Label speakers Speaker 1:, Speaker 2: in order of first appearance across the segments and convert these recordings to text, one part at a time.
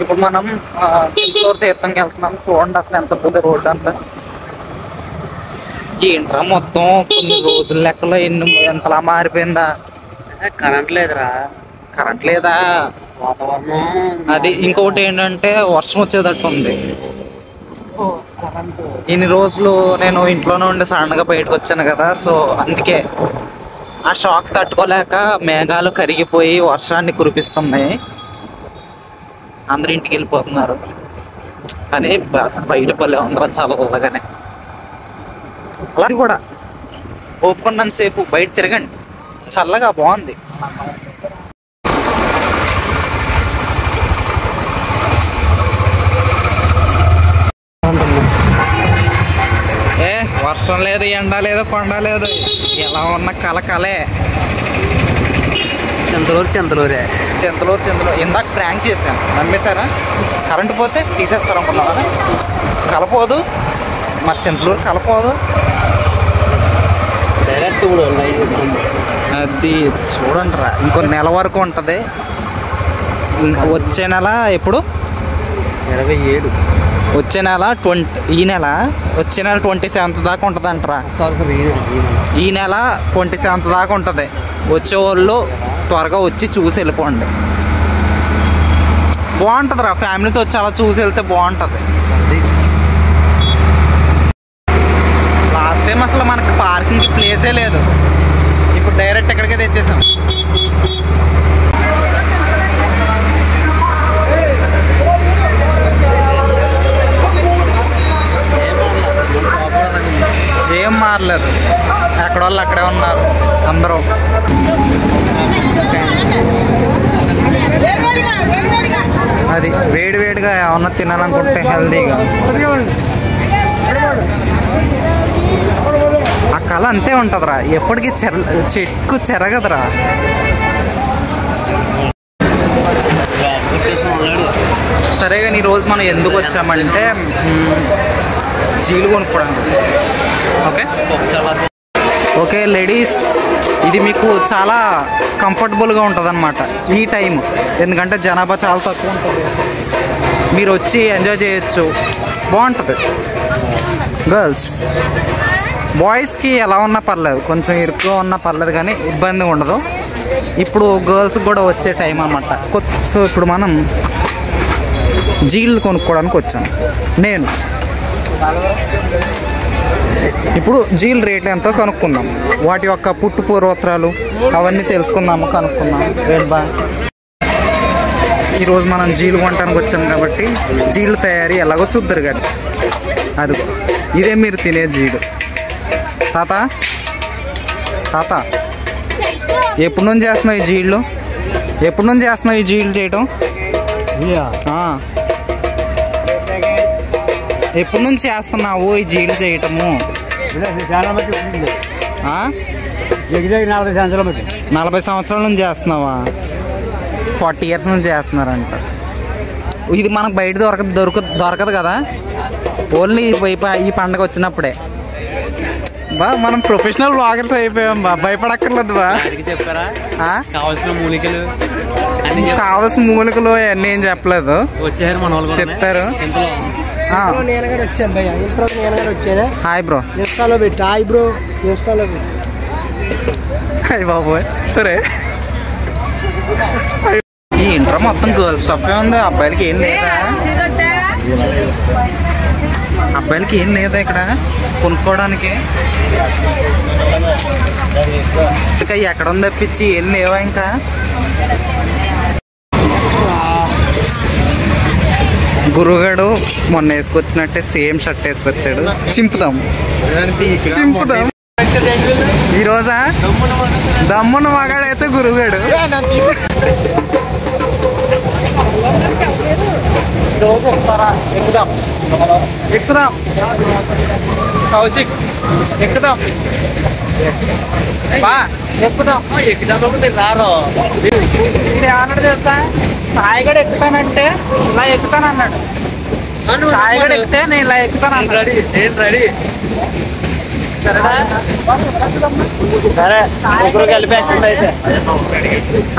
Speaker 1: ఇప్పుడు మనం చిత్తూరు తీర్థంకి వెళ్తున్నాం. చూడండి అసలు ఎంత పెద్ద రోడ్డు అంతా. ఏంట్రా మొత్తం కొన్ని రోజుల లెక్కలో ఎంతలా మారిపోయిందా.
Speaker 2: కరెంట్ లేదురా.
Speaker 1: కరెంట్ లేదా?
Speaker 2: వాతావరణం
Speaker 1: అది. ఇంకొకటి ఏంటంటే వర్షం వచ్చేటట్టు ఉంది. ఇన్ని రోజులు నేను ఇంట్లోనే ఉండి సడన్గా బయటకు వచ్చాను కదా, సో అందుకే ఆ షాక్ తట్టుకోలేక మేఘాలు కరిగిపోయి వర్షాన్ని కురిపిస్తున్నాయి. అందరు ఇంటికి వెళ్ళిపోతున్నారు. కానీ బయట పల్లె అందరం చాలా చల్లగానే. అలా కూడా ఓపెన్ సేపు బయట తిరగండి, చల్లగా బాగుంది. వర్షం లేదు, ఎండ లేదు, కొండ లేదు, ఎలా ఉన్న కలే.
Speaker 2: చింతలూరే.
Speaker 1: ఇందాక ప్రాంక్ చేశాను, నమ్మేశారా? కరెంటు పోతే తీసేస్తారు అనుకున్నారా? కలపోదు మరి, చింతలూరు కలపోదు. అది చూడండి రా, ఇంకో నెల వరకు ఉంటుంది. వచ్చే నెల ఎప్పుడు?
Speaker 2: 27.
Speaker 1: వచ్చే నెల 20. ఈ నెల వచ్చే నెల 27th దాకా ఉంటుంది అంటారా? ఈ నెల 27th దాకా ఉంటుంది. వచ్చేవాళ్ళు త్వరగా వచ్చి చూసి వెళ్ళిపోండి. బాగుంటుంది రా, ఫ్యామిలీతో వచ్చి అలా చూసి వెళ్తే బాగుంటుంది. లాస్ట్ టైం అసలు మనకి పార్కింగ్ ప్లేసే లేదు, ఇప్పుడు డైరెక్ట్ ఎక్కడికే తెచ్చేసాం. ఏం మారలేదు, ఎక్కడ వాళ్ళు అక్కడే ఉన్నారు అందరూ. అది వేడివేడిగా ఏమన్నా తినాలనుకుంటే హెల్దీగా. ఆ కళ అంతే ఉంటుందిరా, ఎప్పటికీ చెక్కు చెరగదురా. సరే కానీ ఈరోజు మనం ఎందుకు వచ్చామంటే జీలు కొనుక్కోవడానికి. ఓకే లేడీస్, ఇది మీకు చాలా కంఫర్టబుల్గా ఉంటుంది అన్నమాట ఈ టైం. ఎందుకంటే జనాభా చాలా తక్కువ ఉంటుంది, మీరు వచ్చి ఎంజాయ్ చేయొచ్చు, బాగుంటుంది. గర్ల్స్, బాయ్స్కి ఎలా ఉన్నా పర్లేదు, కొంచెం ఇరుకుగా ఉన్నా పర్లేదు, కానీ ఇబ్బంది ఉండదు. ఇప్పుడు గర్ల్స్కి కూడా వచ్చే టైం అన్నమాట. సో ఇప్పుడు మనం జీళ్ళు కొనుక్కోవడానికి వచ్చాం. నేను ఇప్పుడు జీల్ రేట్ ఎంతో కనుక్కుందాం, వాటి యొక్క పుట్టు పూర్వోత్తరాలు అవన్నీ తెలుసుకుందాము, కనుక్కుందాం. బా ఈరోజు మనం జీలు కొనడానికి వచ్చాం కాబట్టి జీళ్ళు తయారీ ఎలాగో చూద్దరు కానీ. అది ఇదే మీరు తినే జీలు. తాత ఎప్పటి నుంచి చేస్తున్నావు ఈ జీళ్ళు? ఎప్పటి నుంచి చేస్తున్నావు ఈ జీళ్ళు చేయటం? ఎప్పటి నుంచి చేస్తున్నావు ఈ జీలు చేయటము? 40 సంవత్సరాల నుంచి చేస్తున్నావా? 40 years నుంచి చేస్తున్నారంట. ఇది మనకు బయట దొరకదు కదా, ఓన్లీ ఈ పండగ వచ్చినప్పుడే. మనం ప్రొఫెషనల్ బ్లాగర్స్ అయిపోయాం బా, భయపడక్కర్లేదు బా.
Speaker 2: చెప్పారా కావాల్సిన
Speaker 1: మూలికలు అన్నీ ఏం చెప్పలేదు,
Speaker 2: వచ్చారు మన వాళ్ళు
Speaker 1: చెప్తారు. Hi bro.
Speaker 3: ఇన్స్టాలో పెట్టి హాయ్ బ్రో, ఇన్స్టాలో పెట్టి
Speaker 1: హాయ్ బాబోయ్. సరే ఈ ఇంటర్ మొత్తం గర్ల్స్ స్టఫ్ ఉంది, అబ్బాయిలకి ఏం లేదా? అబ్బాయిలకి ఏం లేదా ఇక్కడ కొనుక్కోవడానికి? ఇంకా ఎక్కడ ఉంది తప్పించి ఏం లేవా? ఇంకా గురుగాడు మొన్న వేసుకొచ్చినట్టే సేమ్ షర్ట్ వేసుకొచ్చాడు. చింపుదాం ఈరోజా? దమ్మున మగాడైతే గురుగాడు. ఎక్కుదాం కౌశిక్, ఎక్కుదాం
Speaker 2: రారో.
Speaker 1: ఏమన్నాడు తెలుసా? సాయిగడు ఎక్కుతానంటే ఇలా ఎక్కుతాను అన్నాడు. సాయిగడు ఎక్కితే నేను ఇలా ఎక్కుతాను అన్నాడు.
Speaker 2: నేను రెడీ.
Speaker 1: సరేనా? సరే ముగ్గురు కలిపి ఎక్కండి అయితే.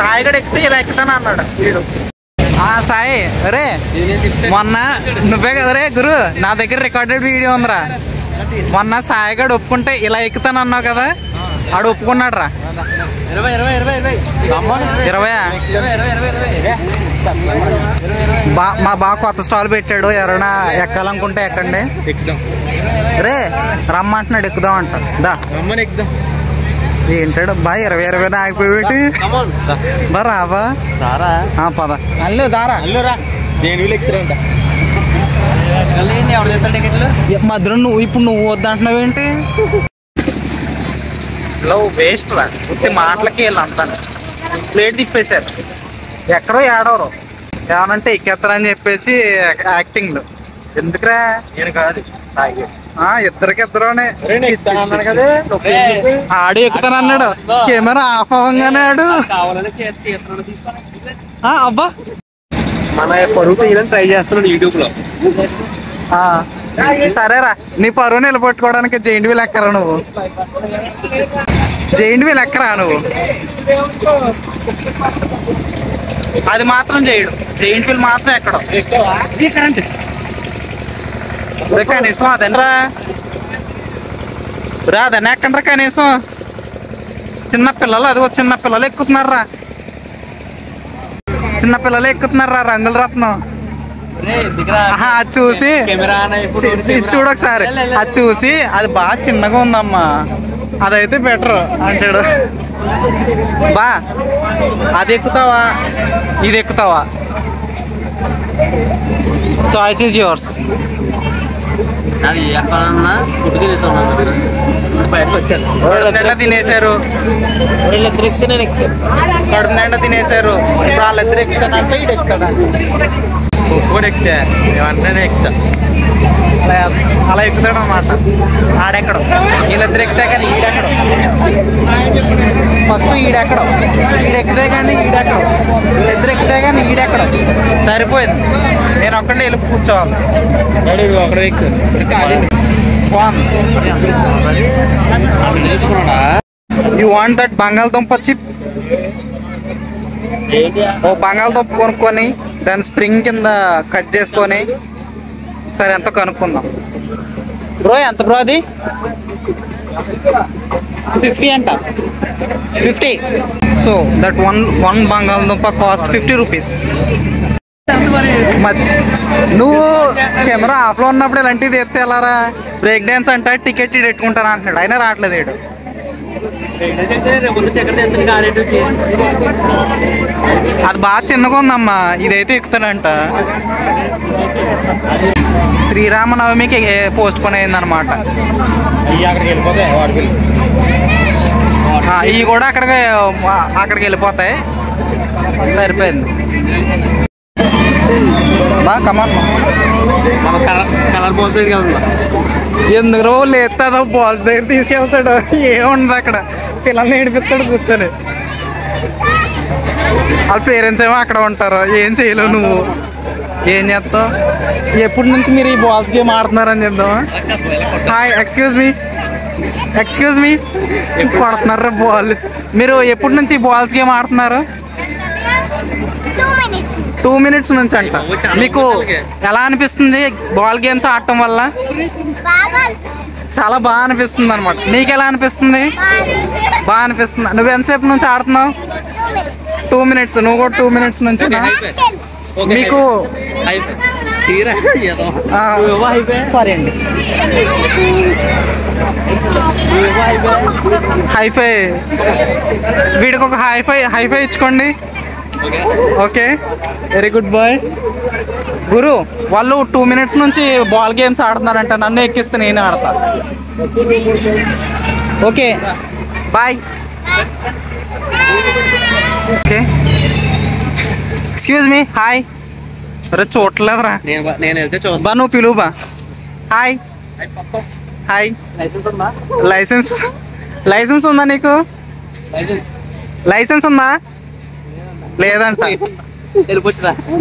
Speaker 1: సాయి గడ ఎక్కితే ఇలా ఎక్కుతాను అన్నాడు వీడు. సాయి రే మొన్న నువ్వే కదా రే గురు నా దగ్గర రికార్డెడ్ వీడియో ఉందిరా. మొన్న సాయి గడ ఒప్పుకుంటే ఇలా ఎక్కుతాను అన్నావు కదా, ఆడు ఒప్పుకున్నాడు రా. 20 మా బాగా కొత్త స్టాల్ పెట్టాడు, ఎవరైనా ఎక్కాలనుకుంటే ఎక్కండి. రే రమ్మంటున్నాడు, ఎక్కుదాం అంట. దా ఎక్కుదాం. ఏంటాడు బా 20 ఆగిపోయి బా రాబా పద అల్లు దారా మధ్యలో నువ్వు ఇప్పుడు నువ్వు వద్దంటున్నావు ఏంటి? వేస్ట్ రా మాటలకి వెళ్ళి అంతాను. ప్లేట్ తిప్పేశారు, ఎక్కడో ఏడవరు, ఏమనంటే ఎక్కేస్తారని చెప్పేసి యాక్టింగ్లు. ఎందుకురా నేను కాదు ఇద్దరికిద్దరునే ఆడు ఎక్కుతానన్నాడు. కెమెరా ఆఫ్ అవ్వగానే ఆడు అబ్బా
Speaker 2: మన పరువు తీయడానికి ట్రై చేస్తున్నాడు యూట్యూబ్ లో.
Speaker 1: సరేరా నీ పరువు నిలబెట్టుకోవడానికి జైంట్ వీల్ ఎక్కరా నువ్వు, జైంట్ వీల్ ఎక్కరా నువ్వు. అది మాత్రం చేయడు, జైంట్ వీల్ మాత్రం ఎక్కడం. కనీసం అదనరా రా అదన్న ఎక్కండ్రా కనీసం. చిన్నపిల్లలు అదిగో చిన్నపిల్లలు ఎక్కుతున్నారా, చిన్నపిల్లలు ఎక్కుతున్నారా రంగుల రత్నం. అది చూసి చూడు ఒకసారి, అది చూసి అది బాగా చిన్నగా ఉందమ్మా అదైతే బెటర్ అంటాడు. బా అది ఎక్కుతావా ఇది ఎక్కుతావా, చాయిస్ ఈజ్ యువర్స్.
Speaker 2: బయటకు వచ్చాను,
Speaker 1: తినేశారు కడుపు నిండా తినేశారు. ఇప్పుడు వాళ్ళిద్దరు ఎక్కుతానంటే ఇటు ఎక్కుతాడా,
Speaker 2: ఒక్కోడు ఎక్కితే ఏమంటేనే ఎక్కుతా.
Speaker 1: అలా ఎక్కుతాడు అన్నమాట. ఆడెక్కడం వీళ్ళిద్దరు ఎక్కితే కానీ ఈడెక్కడం, ఫస్ట్ ఈడెక్కడం, ఈడెక్కితే కానీ ఈడెక్కడం, వీళ్ళిద్దరు ఎక్కితే కానీ ఈడెక్కడం. సరిపోయింది, నేను ఒక్కడే వెళ్ళి కూర్చోవాలి. యూ వాంట్ దట్ బంగాళదుంప చిప్? ఓ బంగాళదుంప కొనుక్కొని దాని స్ప్రింగ్ కింద కట్ చేసుకొని సరే ఎంత కనుక్కుందాం. బ్రో ఎంత బ్రో అది? 50 అంట, 50. సో దట్ వన్ బంగాళదుంప కాస్ట్ 50 రూపీస్. నువ్వు కెమెరా ఆఫ్లో ఉన్నప్పుడు ఇలాంటివి తెస్తే వెళ్ళారా? బ్రేక్ డాన్స్ అంటే టికెట్ పెట్టుకుంటారా అంటున్నాడు, అయినా రావట్లేదు వీడు. అది బాగా చిన్నగా ఉందమ్మా, ఇదైతే ఎక్కుతాడంట. శ్రీరామనవమికి పోస్ట్ పోన్ అయిందనమాట. ఇవి కూడా అక్కడికి వెళ్ళిపోతాయి. సరిపోయింది బా కమాన్.
Speaker 2: కలర్ బాల్స్
Speaker 1: ఎందుకు రోజులు ఎత్తాదో బాల్స్ దగ్గర తీసుకెళ్తాడు, ఏముండదు అక్కడ పిల్లల్ని ఏడిపిస్తాడు కూర్చొని. వాళ్ళ పేరెంట్స్ ఏమో అక్కడ ఉంటారు, ఏం చేయలేవు. నువ్వు ఏం చేస్తావు? ఎప్పటి నుంచి మీరు ఈ బాల్స్ గేమ్ ఆడుతున్నారని చెప్దామా? హాయ్ ఎక్స్క్యూజ్ మీ కొడుతున్నారు బాల్. మీరు ఎప్పటి నుంచి ఈ బాల్స్ గేమ్ ఆడుతున్నారు? 2 minutes నుంచి అంట. మీకు ఎలా అనిపిస్తుంది బాల్ గేమ్స్ ఆడటం వల్ల? చాలా బాగా అనిపిస్తుంది అనమాట. నీకు ఎలా అనిపిస్తుంది? బాగా అనిపిస్తుంది. నువ్వు ఎంతసేపు నుంచి ఆడుతున్నావు? 2 minutes. నువ్వు కూడా 2 minutes నుంచి. మీకు సారీ అండి, హైఫై వీడికి ఒక హైఫై ఇచ్చుకోండి. Okay very good boy. గురు వాళ్ళు 2 minutes నుంచి బాల్ గేమ్స్ ఆడుతున్నారంట, నన్ను ఎక్కిస్తే నేను ఆడతా. Okay bye. Okay excuse me. Hi. అరే చూడలేదురా,
Speaker 2: నేను వెళ్తే చూస్తా.
Speaker 1: బా నువ్వు పిలువు బా. హాయ్ లైసెన్స్ ఉందా నీకు? లైసెన్స్ ఉందా? లేదంట.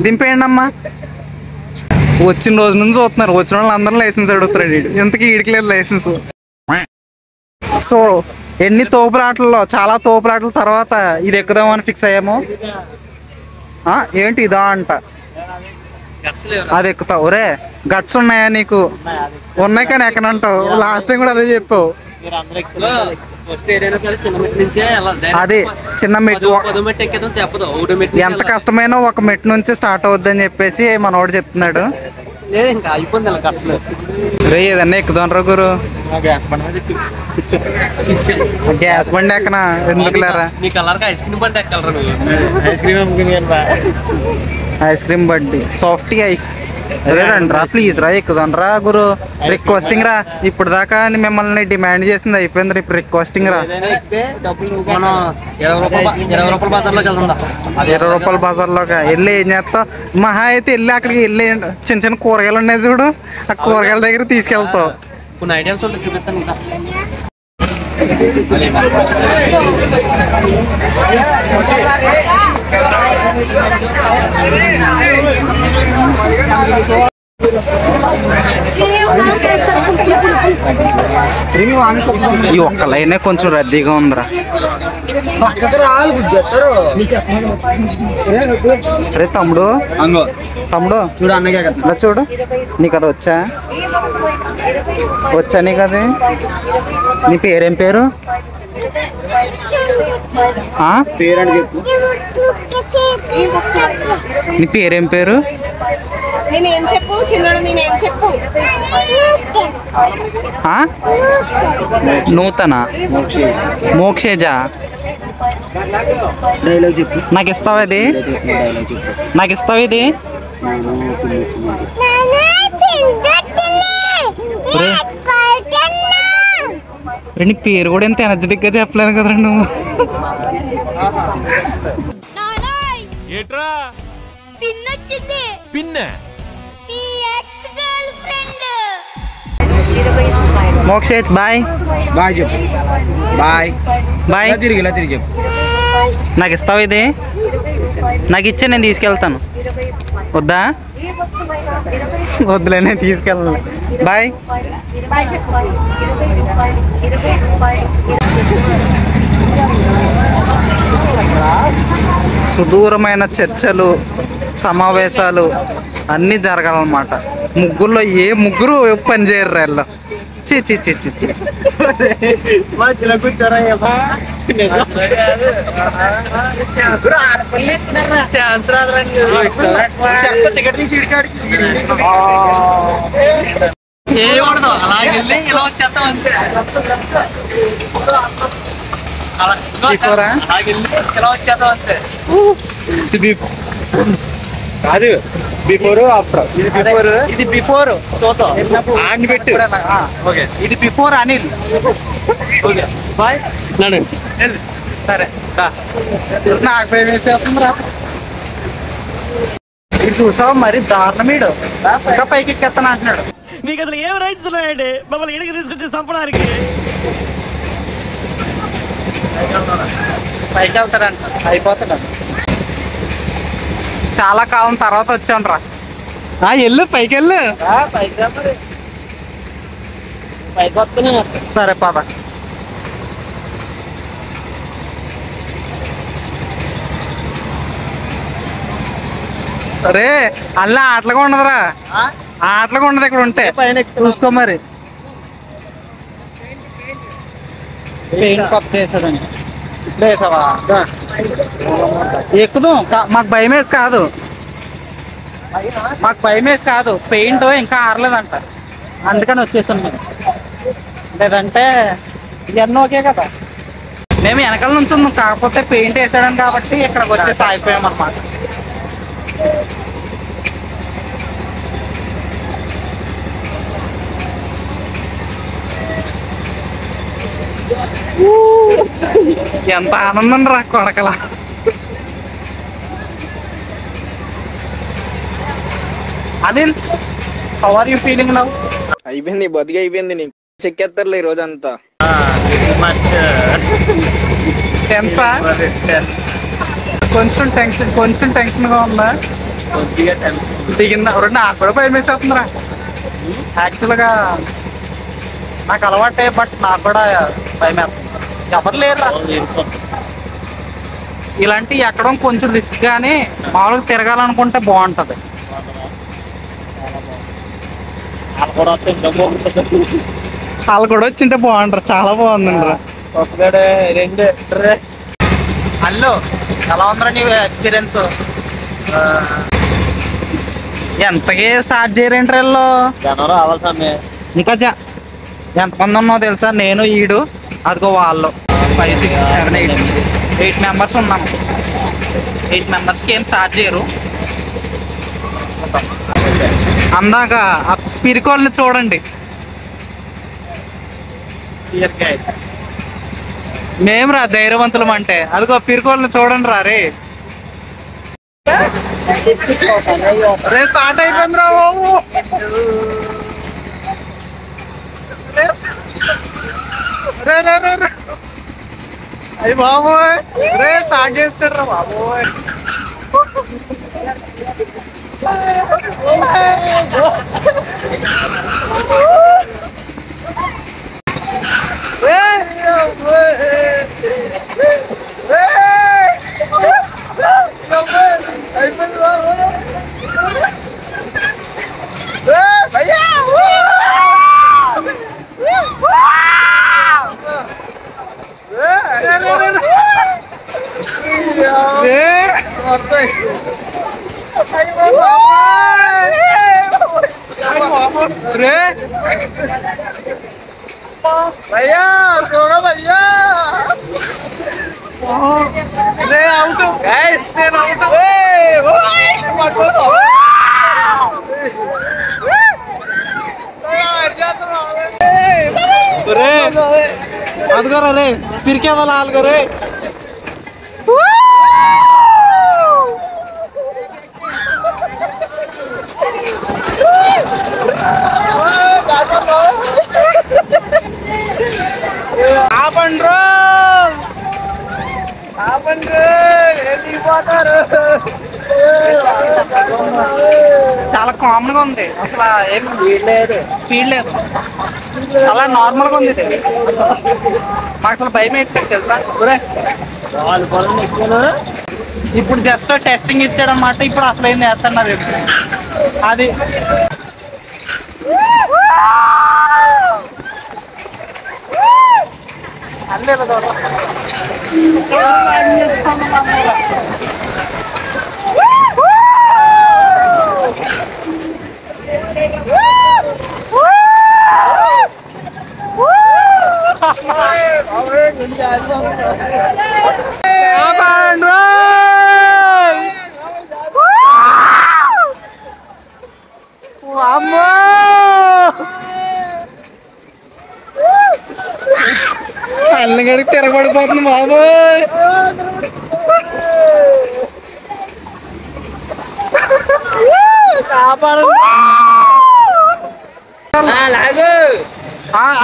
Speaker 1: దింపేయండి అమ్మా. వచ్చిన రోజు నుంచి చూస్తున్నారు, వచ్చిన వాళ్ళు అందరూ లైసెన్స్ అడుగుతారు. ఇంతకీ ఈడికి లేదు లైసెన్స్. సో ఎన్ని తోపులాటల్లో చాలా తోపులాటల తర్వాత ఇది ఎక్కుదామని ఫిక్స్ అయ్యాము. ఏంటి ఇదా అంట, అది ఎక్కుతావు. ఒరే గట్స్ ఉన్నాయా నీకు? ఉన్నాయి కానీ ఎక్కనంటావు. లాస్ట్ టైం కూడా అదే చెప్పావు. అదే చిన్న మెట్టు, ఎంత కష్టమైనా ఒక మెట్టు నుంచి స్టార్ట్ అవుద్ది అని చెప్పేసి మనోడు చెప్తున్నాడు. రే ఏదన్నా ఎక్కుదాం గురు. గ్యాస్ బండి ఎక్కనా ఎందుకు లేరా? ఐస్ క్రీమ్ బండి సాఫ్టీ ఐస్. అదే రండి రా ప్లీజ్ రా, ఎక్కుదాం రా గురు. రిక్వెస్టింగ్ రా. ఇప్పుడు దాకా మిమ్మల్ని డిమాండ్ చేసింది అయిపోయింది. ఇప్పుడు రిక్వెస్టింగ్ రా. 20 రూపాయల బజార్లోకి వెళ్ళి ఏం చేస్తావు? మహా అయితే వెళ్ళి అక్కడికి వెళ్ళి చిన్న చిన్న కూరగాయలు ఉన్నాయి చూడు, ఆ కూరగాయల దగ్గర తీసుకెళ్తావు.
Speaker 2: కొన్ని ఐటమ్స్ ఉంటాయి చూపిస్తాను.
Speaker 1: ఈ ఒక్క లైనే కొంచెం రద్దీగా ఉందిరా. అరే తమ్ముడు, తమ్ముడు చూడు, అన్నగా కదా చూడు. నీకు అది వచ్చా నీకు అది? నీ పేరేం పేరు? పేరు చెప్పు. నీ పేరేం పేరు?
Speaker 4: నేనేం చెప్పు చిన్నోడు, నేనేం చెప్పు.
Speaker 1: నూతన మోక్షేజ.
Speaker 3: డైలాగ్ చెప్పు.
Speaker 1: నాకు ఇస్తావా ఇది? నాకు ఇస్తావా ఇది? నీ పేరు కూడా ఎంత ఎనర్జెటిక్ గా చెప్పలేను కదరా నువ్వు. మోక్షేజ్ బాయ్.
Speaker 3: బాయ్ చెప్పు. Bye
Speaker 1: bye.
Speaker 3: తిరిగి చెప్పు.
Speaker 1: నాకు ఇస్తావా ఇది? నాకు ఇచ్చే నేను తీసుకెళ్తాను. వద్దా? వద్దులే, నేను తీసుకెళ్ళాలి. బాయ్. సుదూరమైన చర్చలు, సమావేశాలు అన్నీ జరగాలన్నమాట. ముగ్గురులో ఏ ముగ్గురు పని చేయరు వీళ్ళు. చి చి చి చి చి.
Speaker 2: కాదు బిఫోర్ ఆఫ్టర్.
Speaker 1: ఇది బిఫోర్
Speaker 2: ఆన్ పెట్టు.
Speaker 1: ఇది బిఫోర్ అనిల్.
Speaker 2: బాయ్.
Speaker 1: సరే నాకు భయం వేసేస్తుందిరా. ఇది చూసావు మరి దారుణమీడు ఇంకా పైకి ఎక్కేస్తాను అంటున్నాడు.
Speaker 5: మీకు అసలు ఏం రైట్స్ ఉన్నాయండి మమ్మల్ని ఇంటికి తీసుకొచ్చి చంపడానికి?
Speaker 1: పైకి వెళ్తాడంట, అయిపోతాడు. చాలా కాలం తర్వాత వచ్చాను రా. వెళ్ళు పైకి వెళ్ళు. సరే పద. అరే అలా ఆటలుగా ఉండదురా, ఆటలుగా ఉండదు ఇక్కడ ఉంటే. చూసుకో మరి. కొత్త వేసాడని ఇప్పుడు వేసావా? ఎక్కుదాం. మాకు భయం వేసి కాదు, పెయింట్ ఇంకా ఆరలేదంట, అందుకని వచ్చేసాం మేము. లేదంటే ఇవన్నీ ఓకే కదా. మేము వెనకాల నుంచి ఉన్నాం, కాకపోతే పెయింట్ వేసాడని కాబట్టి ఇక్కడికి వచ్చేసి ఆగిపోయాం అన్నమాట. ఎంత ఆనందం రా కొడకలా. Anil, how are you feeling now?
Speaker 6: అయిపోయింది, బతికి అయిపోయింది. నీకు చెక్కేస్తారులే ఈ రోజంతా.
Speaker 1: టెన్సా? కొంచెం టెన్షన్ గా ఉందా? దిగిందా? నాకు కూడా భయం వేసేస్తుందిరా. యాక్చువల్గా నాకు అలవాటే, బట్ నాకు కూడా భయం వేస్తుంది. ఎవరు లేరు. ఇలాంటివి ఎక్కడం కొంచెం రిస్క్ గానీ మామూలుగా తిరగాలనుకుంటే బాగుంటది. వాళ్ళు కూడా వచ్చింటే బాగుంటారు. చాలా బాగుందండి. హలో, ఎలా ఉందిరా నీ ఎక్స్పీరియన్స్? ఎంతకి స్టార్ట్ చేయరేంటి వీళ్ళు? ఇంకా ఎంతమంది ఉన్నావు తెలుసా? నేను, ఈడు, అదిగో వాళ్ళు 5, 6, 7, 8 మెంబర్స్ ఉన్నాము. 8 మెంబర్స్కి ఏం స్టార్ట్ చేయరు. అందాక ఆ పిరికోళ్ళని చూడండి. మేము రా ధైర్యవంతులం అంటే, అదిగో పిరికోళ్ళని చూడండి రా. రే స్టార్ట్ అయిపోయింది రా బాబు. అయ్యి బాబోయ్, రే తాగేస్తాడు రా బాబోయ్. भैया छोड़ो भैया ले आउट गाइस ले आउट रे अदगो रे पिरके वाला हाल करे చాలా కామన్ గా ఉంది. అసలు ఏం స్పీడ్ లేదు. చాలా నార్మల్ గా ఉంది. ఇది మాకు అసలు భయం ఏంటి తెలుసా? ఇప్పుడు జస్ట్ టెస్టింగ్ ఇచ్చాడు అన్నమాట. ఇప్పుడు అసలు ఏం చేస్తున్నారు అది. అల్లగడికి తిరగబడిపోతుంది బాబోయ్.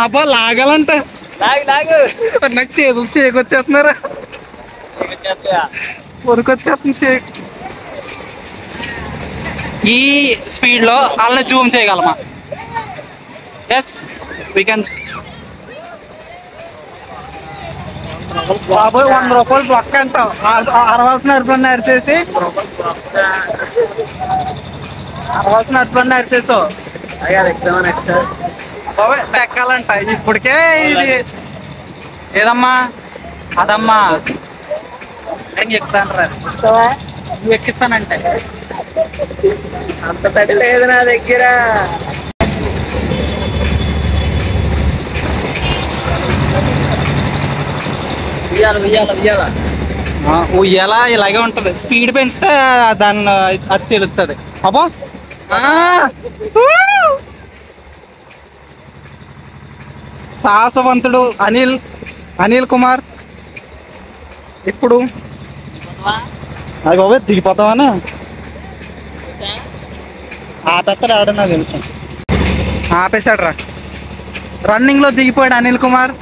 Speaker 1: అబ్బా లాగాలంట. నాకు చేతులు చేకొచ్చేస్తున్నారా? ఉరికొచ్చేస్తుంది చేకు. ఈ స్పీడ్ లో వాళ్ళని జూమ్ చేయగలమా? Yes we can. బాబోయ్ 100 రూపాయలు బ్లక్ అంటాం. అరవాల్సిన అరుపులన్నీ అరిచేసి బాబోయ్ ఎక్కాలంట. ఇప్పటికే ఇది ఏదమ్మా అదమ్మా నేను ఎక్కుతాను రా. నువ్వు ఎక్కిస్తానంటే అంత తడి లేదు నా దగ్గర. ఉయ్యాల ఇలాగే ఉంటది. స్పీడ్ పెంచితే దాన్ని అది తెలుస్తుంది. అబ్బో సాహసవంతుడు అనిల్ కుమార్. ఇప్పుడు అది బాబు దిగిపోతామని ఆపేస్తాడు. ఆడన్నా తెలుసు ఆపేశాడు రా. రన్నింగ్ లో దిగిపోయాడు అనిల్ కుమార్.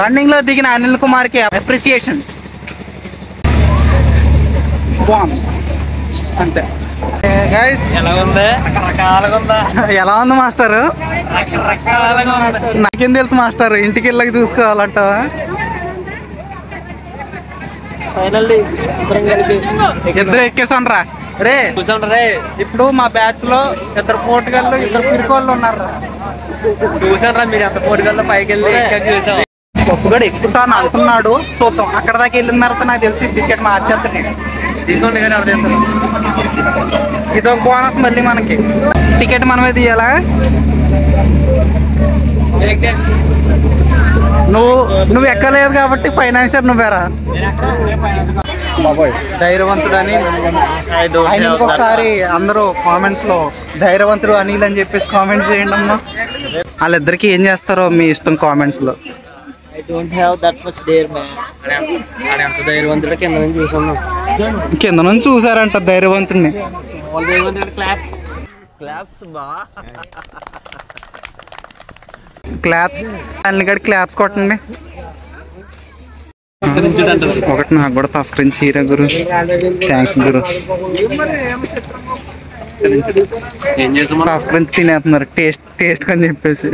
Speaker 1: రన్నింగ్ లో దిగిన అనిల్ కుమార్ కి అప్రిసియేషన్. బాగుంది అంతే. గైస్
Speaker 2: ఎలా ఉంది? రకరకాలుగా ఉందా?
Speaker 1: ఎలా ఉంది మాస్టర్?
Speaker 2: రకరకాలుగా ఉంది.
Speaker 1: నాకేం తెలుసు మాస్టర్, ఇంటికి వెళ్ళక చూసుకోవాలంట.
Speaker 2: ఫైనల్లీ
Speaker 1: ఇద్దరు ఎక్కేసండ్రా రే.
Speaker 2: చూసండి రే.
Speaker 1: ఇప్పుడు మా బ్యాచ్ లో ఇద్దరు పోటుగాళ్ళు, ఇద్దరు పిరుకోళ్ళు ఉన్నారు.
Speaker 2: చూసారా మీరు ఎంత పోటీగల్లో పైకి వెళ్ళి ఎక్కాక చూసాం.
Speaker 1: పప్పుగాడు ఎక్కుంటాను అంటున్నాడు, చూద్దాం. అక్కడ దాకా వెళ్ళిన తర్వాత నాకు తెలిసి బిస్కెట్ మార్చేస్తాను.
Speaker 2: తీసుకోండి కానీ అర్థం.
Speaker 1: ఇదొక బోనస్ మళ్ళీ మనకి. టికెట్ మనమే తీయాలా? నువ్వు ఎక్కలేదు కాబట్టి ఫైనాన్షియర్ నువ్వేరా. ధైర్యవంతుడు అనిల్. ఆయన ఒకసారి అందరూ కామెంట్స్ లో ధైర్యవంతుడు అనిల్ అని చెప్పేసి కామెంట్స్ చేయండి అమ్మా. వాళ్ళిద్దరికి ఏం చేస్తారో మీ ఇష్టం కామెంట్స్ లో.
Speaker 2: I don't have that much dare, man. ఎంత ధైర్యవంతుడు కింద నుంచి చూసాను.
Speaker 1: కింద నుంచి చూసారంట ధైర్యవంతుడిని.
Speaker 2: ధైర్యవంతుడు క్లాప్స్.
Speaker 1: క్లాప్స్ అన్నిగడి క్లాప్స్ కొట్టండి. ఒకటి నాకు కూడా తస్కరించి చీర గురు. థ్యాంక్స్ గురు.
Speaker 2: ఏం చేసాం?
Speaker 1: తస్కరించి తినేస్తున్నారు టేస్ట్ అని చెప్పేసి.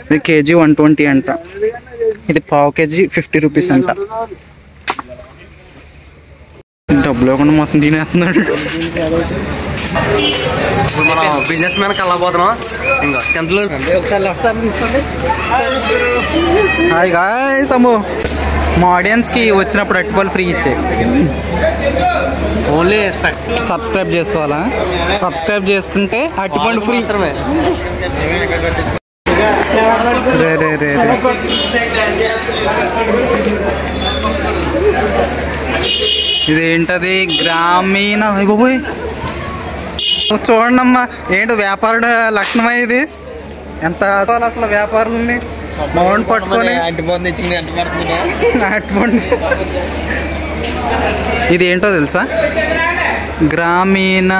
Speaker 1: ఇది కేజీ 120 అంట. ఇది పావు కేజీ 50 రూపీస్ అంట. డబ్బులు ఇవ్వకుండా మొత్తం తినేస్తున్నాడు.
Speaker 2: ఇప్పుడు మనం బిజినెస్ మ్యాన్ కలవబోతున్నాం. ఇంకా చెంతలు ఒకసారి లెఫ్ట్ హ్యాండ్ తీసుకోండి.
Speaker 1: Hi guys. అమ్మో, మా ఆడియన్స్కి వచ్చినప్పుడు అట్టుపళ్ళు ఫ్రీ ఇచ్చాయి.
Speaker 2: ఓన్లీ
Speaker 1: సబ్స్క్రైబ్ చేసుకోవాలా? సబ్స్క్రైబ్ చేసుకుంటే అట్టుపండు ఫ్రీ. రే రే రే రే. ఇదేంటది? గ్రామీణ. పోయి చూడండి అమ్మా, ఏంటి వ్యాపారుడు లక్షణమా ఇది? ఎంత అసలు వ్యాపారులని మౌంట్ పట్టుకొని అట్టుకోండి. ఇది ఏంటో తెలుసా? గ్రామీణ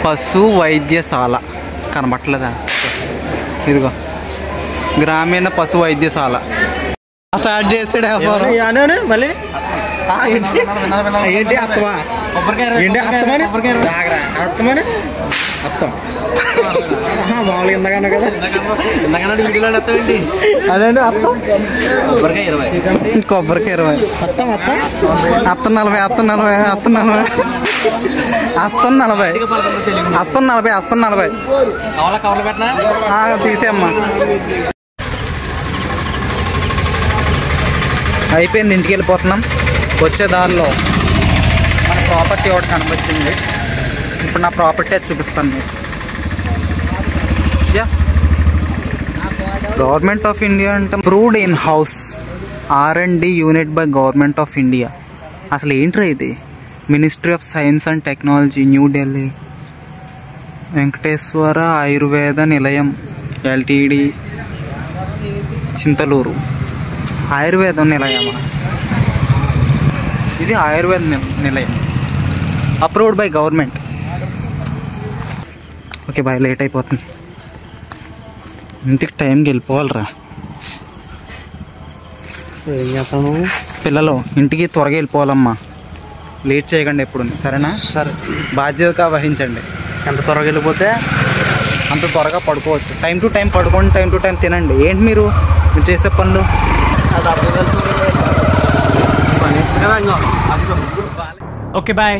Speaker 1: పశు వైద్యశాల. కనబట్టలేదా? ఇదిగో గ్రామీణ పశు వైద్యశాల. స్టార్ట్ చేసాడు వ్యాపారం.
Speaker 3: మళ్ళీ ఏంటి అత్తమా? ఏంటి అత్తమని? అత్తమని అత్తం మామూలుగా ఇందాకన్నా కదా. అదేంటి అత్తం?
Speaker 2: కొబ్బరికాయ 20.
Speaker 1: కొబ్బరికాయ 20.
Speaker 3: అత్తం అత్తం
Speaker 1: అత్తం 40. అత్తం 40. అత్తం 40. అస్తం 40. అస్తం 40. అస్తం 40.
Speaker 2: కవర్లు పెట్టినా
Speaker 1: తీసేమ్మా. అయిపోయింది, ఇంటికి వెళ్ళిపోతున్నాం. వచ్చే దారిలో మన ప్రాపర్టీ ఒకటి కనిపించింది. ఇప్పుడు నా ప్రాపర్టీ అది చూపిస్తాను మీకు. గవర్నమెంట్ ఆఫ్ ఇండియా అంటే approved in house R&D unit by government of India. అసలు ఏంట్రా ఇది? Ministry of science and technology, New Delhi. Venkateswara Ayurveda Nilayam LTD, Chintaluru. ఆయుర్వేదం నిలయమా ఇది? Ayurveda Nilayam approved by government. Okay bye, late అయిపోతుంది. ఇంటికి టైంకి వెళ్ళిపోవాలిరా.
Speaker 2: ఏం చేస్తాను?
Speaker 1: పిల్లలు ఇంటికి త్వరగా వెళ్ళిపోవాలమ్మా. లేట్ చేయకండి ఎప్పుడు, సరేనా?
Speaker 2: సరే,
Speaker 1: బాధ్యతగా వహించండి.
Speaker 2: ఎంత త్వరగా వెళ్ళిపోతే
Speaker 1: అంత త్వరగా పడుకోవచ్చు. టైం టు టైం పడుకోండి, టైం టు టైం తినండి. ఏంటి మీరు చేసే పనులు?
Speaker 2: Okay bye.